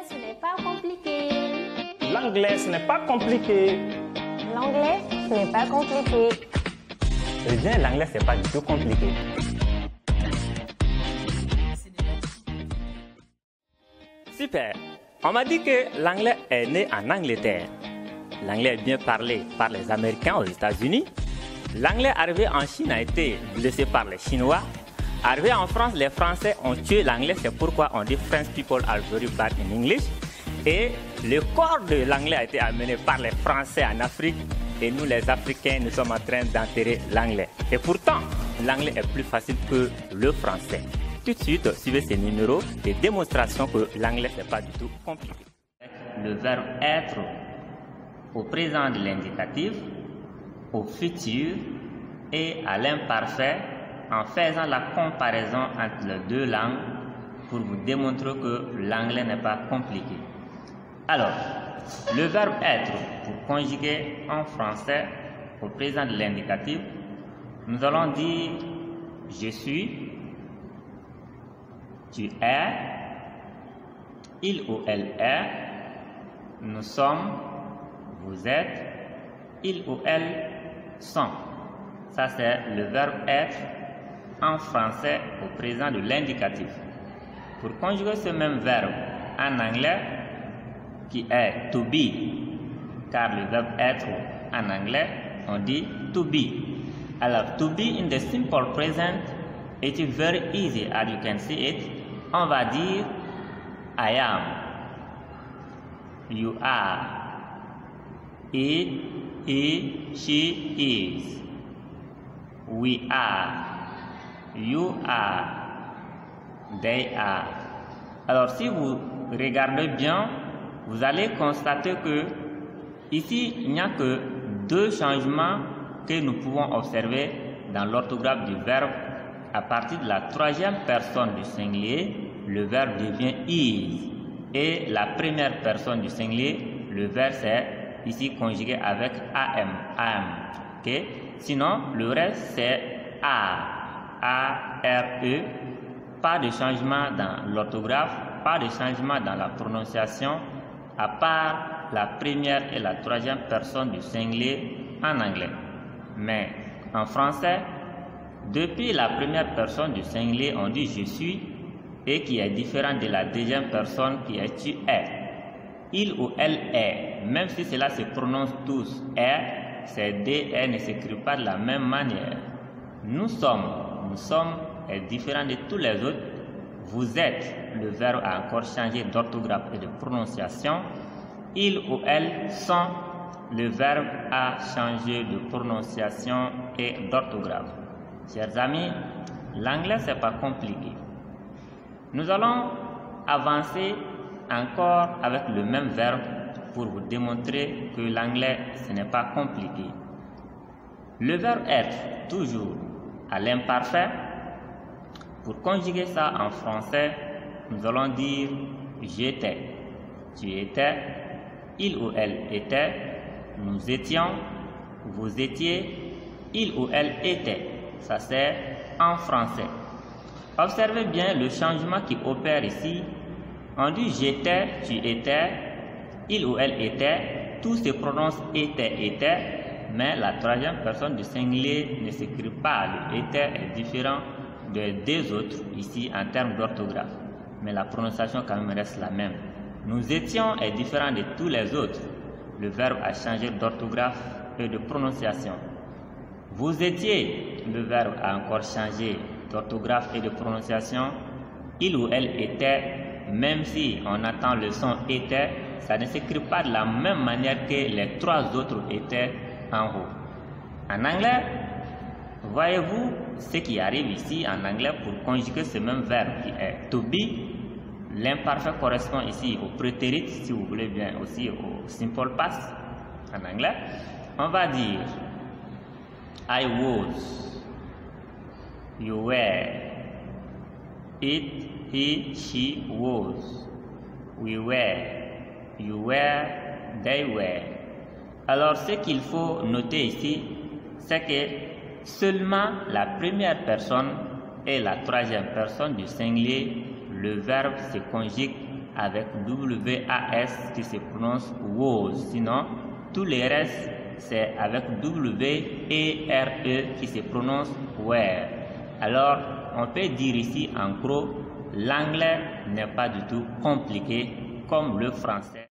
L'anglais, ce n'est pas compliqué. L'anglais, ce n'est pas compliqué. L'anglais, ce n'est pas compliqué. Eh bien, l'anglais, c'est pas du tout compliqué. Super. On m'a dit que l'anglais est né en Angleterre. L'anglais est bien parlé par les Américains aux États-Unis. L'anglais arrivé en Chine a été blessé par les Chinois. Arrivé en France, les Français ont tué l'anglais. C'est pourquoi on dit French people are very bad in English. Et le corps de l'anglais a été amené par les Français en Afrique. Et nous, les Africains, nous sommes en train d'enterrer l'anglais. Et pourtant, l'anglais est plus facile que le français. Tout de suite, suivez ces numéros de démonstration que l'anglais, n'est pas du tout compliqué. Le verbe être au présent de l'indicatif, au futur et à l'imparfait en faisant la comparaison entre les deux langues pour vous démontrer que l'anglais n'est pas compliqué. Alors, le verbe être pour conjuguer en français au présent de l'indicatif, nous allons dire je suis, tu es, il ou elle est, nous sommes, vous êtes, il ou elle sont. Ça c'est le verbe être en français au présent de l'indicatif. Pour conjuguer ce même verbe en anglais, qui est to be, car le verbe être en anglais, on dit to be. Alors, to be in the simple present, it is very easy, as you can see it. On va dire I am, you are, it, he, she is, we are, you are, they are. Alors, si vous regardez bien, vous allez constater que ici, il n'y a que deux changements que nous pouvons observer dans l'orthographe du verbe. À partir de la troisième personne du singulier, le verbe devient is. Et la première personne du singulier, le verbe c'est ici conjugué avec am, am. Okay? Sinon, le reste c'est a-r-e. Pas de changement dans l'orthographe, pas de changement dans la prononciation, à part la première et la troisième personne du singulier en anglais. Mais en français, depuis la première personne du singulier, on dit je suis, et qui est différent de la deuxième personne qui est tu es. Il ou elle est, même si cela se prononce tous est, ces deux est ne s'écrivent pas de la même manière. Nous sommes est différent de tous les autres. Vous êtes, le verbe a encore changé d'orthographe et de prononciation. Il ou elle sont, le verbe a changé de prononciation et d'orthographe. Chers amis, l'anglais c'est pas compliqué. Nous allons avancer encore avec le même verbe pour vous démontrer que l'anglais ce n'est pas compliqué. Le verbe être, toujours à l'imparfait. Pour conjuguer ça en français, nous allons dire j'étais, tu étais, il ou elle était, nous étions, vous étiez, il ou elle était. Ça c'est en français. Observez bien le changement qui opère ici. On dit j'étais, tu étais, il ou elle était, tout se prononce était, mais la troisième personne du singulier ne s'écrit pas. Le était est différent des deux autres ici en termes d'orthographe, mais la prononciation quand même reste la même. Nous étions est différent de tous les autres. Le verbe a changé d'orthographe et de prononciation. Vous étiez, le verbe a encore changé d'orthographe et de prononciation. Il ou elle était, même si on attend le son était, ça ne s'écrit pas de la même manière que les trois autres étaient en haut. En anglais, voyez-vous ce qui arrive ici en anglais pour conjuguer ce même verbe qui est to be. L'imparfait correspond ici au prétérit, si vous voulez bien aussi au simple past en anglais. On va dire I was, you were, it, he, she was, we were, you were, they were. Alors ce qu'il faut noter ici, c'est que seulement la première personne et la troisième personne du singulier, le verbe se conjugue avec W-A-S qui se prononce was. Sinon, tous les restes, c'est avec W-E-R-E qui se prononce were. Alors, on peut dire ici, en gros, l'anglais n'est pas du tout compliqué comme le français.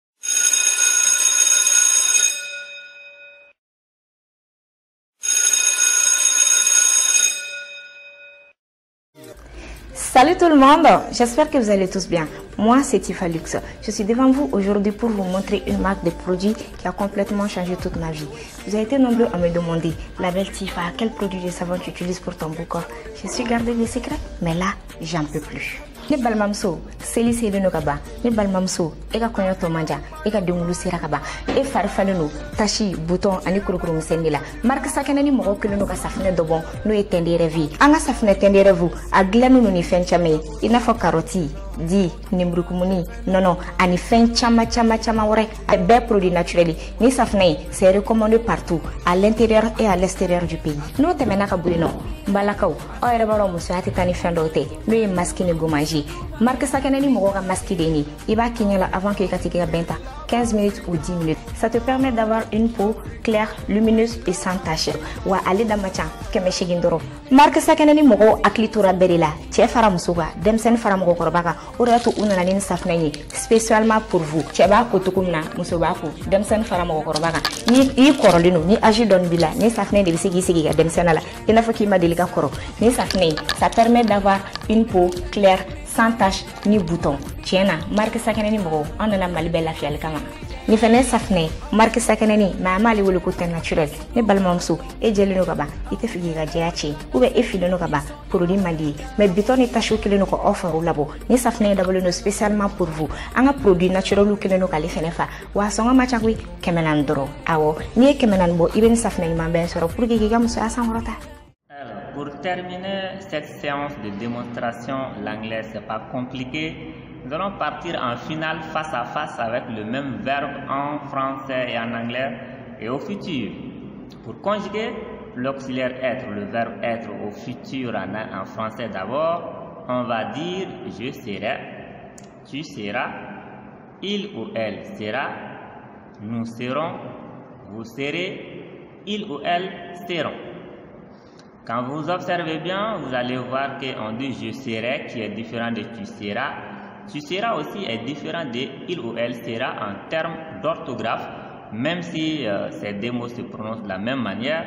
Salut tout le monde, j'espère que vous allez tous bien. Moi c'est Tifa Luxe. Je suis devant vous aujourd'hui pour vous montrer une marque de produits qui a complètement changé toute ma vie. Vous avez été nombreux à me demander, la belle Tifa, quel produit de savon tu utilises pour ton beau corps? Je suis gardé les secrets, mais là j'en peux plus. Ni balmamso seli seli no kaba ni balmamso e ka konyo to manja e ka dengulu sira kaba e farfaleno tashi bouton ani kurukuru musendila marque sakana ni mogo kilo no ka safine dobon no e tendere vi anga safine tendere vu a glanu no ni fenchame ina fo karoti di nimrukumuni nono ani fen chama wore a be produits naturels ni safine c'est recommandé partout à l'intérieur et à l'extérieur du pays no temena ka bulino balakaw o ere baro muso ati tani fendote no e masque ni gomaji marque sakana ni mogo ka masque deni iba kinyala avant que katike ka benta 15 minutes ou 10 minutes. Ça te permet d'avoir une peau claire, lumineuse et sans tache. Wa ali da machan keme shigindoro. Marque sakanani mogo aklitura berila. Tie fara musuga, demsen fara mogo korbaga. Oratu unana ni safnani spécialement pour vous. Tieba ko tukumna musuba ko demsen fara mogo korbaga. Ni korolino ni agi don bila ni safne de sigi ga demsenala. Ina foki ma delika koro. Ni safne ça permet d'avoir une peau claire sans tache ni bouton. Tiena, marque sakanani mogo, on a mali bella fiale kama. Ni fene safne, marque sakanani, ma mali wolo côté naturel. Ni balmamso, e jelino kaba, ite figi ga jiachi, ube e filino kaba, produit mali. Mais biton ni tache qui no ko offre au labo. Ni safne d'abolo spécialement pour vous. Anga produit naturel qui no kali fene fa. Wa songa machakwi kemenandro. Awo, ni kemenanbo iben safne ma ben soro pour que giga muso asamrota. Pour terminer cette séance de démonstration, l'anglais c'est pas compliqué. Nous allons partir en finale face à face avec le même verbe en français et en anglais et au futur. Pour conjuguer l'auxiliaire être, le verbe être au futur en français d'abord, on va dire je serai, tu seras, il ou elle sera, nous serons, vous serez, il ou elle seront. Quand vous observez bien, vous allez voir qu'on dit je serai qui est différent de tu seras. Tu seras aussi est différent de il ou elle sera en termes d'orthographe. Même si ces deux mots se prononcent de la même manière,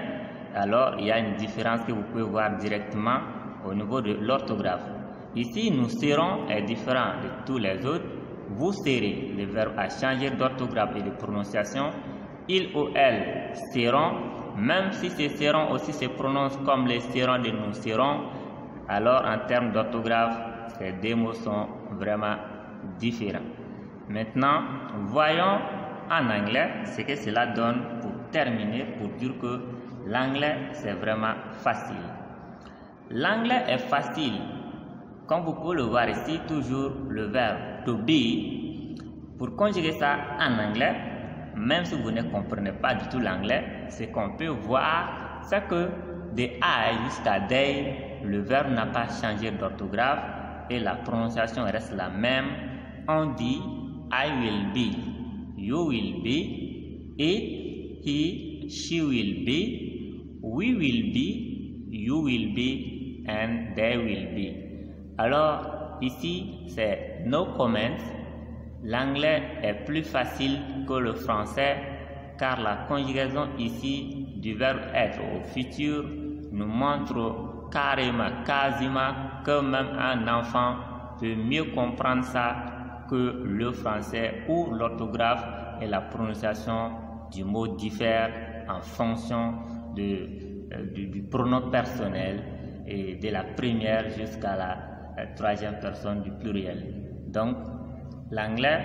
alors il y a une différence que vous pouvez voir directement au niveau de l'orthographe. Ici, nous serons est différent de tous les autres. Vous serez, le verbe a changé d'orthographe et de prononciation. Il ou elle seront. Même si ces seront aussi se prononcent comme les seront de nous serons, alors en termes d'orthographe, ces deux mots sont vraiment différents. Maintenant, voyons en anglais ce que cela donne pour terminer, pour dire que l'anglais c'est vraiment facile. L'anglais est facile. Comme vous pouvez le voir ici, toujours le verbe to be. Pour conjuguer ça en anglais, même si vous ne comprenez pas du tout l'anglais, ce qu'on peut voir, c'est que de I jusqu'à they, le verbe n'a pas changé d'orthographe et la prononciation reste la même. On dit I will be, you will be, it, he, she will be, we will be, you will be, and they will be. Alors ici, c'est no comments. L'anglais est plus facile que le français car la conjugaison ici du verbe être au futur nous montre carrément, quasiment que même un enfant peut mieux comprendre ça que le français où l'orthographe et la prononciation du mot diffèrent en fonction du pronom personnel et de la première jusqu'à la troisième personne du pluriel. Donc, l'anglais,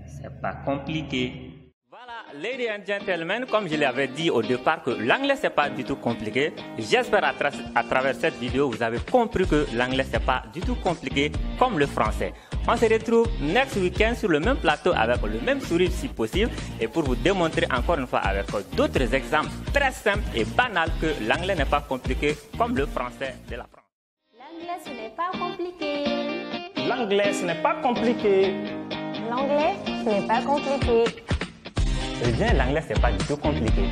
c'est pas compliqué. Voilà, ladies and gentlemen, comme je l'avais dit au départ que l'anglais c'est pas du tout compliqué. J'espère à travers cette vidéo vous avez compris que l'anglais c'est pas du tout compliqué comme le français. On se retrouve next week-end sur le même plateau avec le même sourire si possible et pour vous démontrer encore une fois avec d'autres exemples très simples et banals que l'anglais n'est pas compliqué comme le français de la France. L'anglais ce n'est pas compliqué. L'anglais, ce n'est pas compliqué. L'anglais, ce n'est pas compliqué. Eh bien, l'anglais, c'est pas du tout compliqué.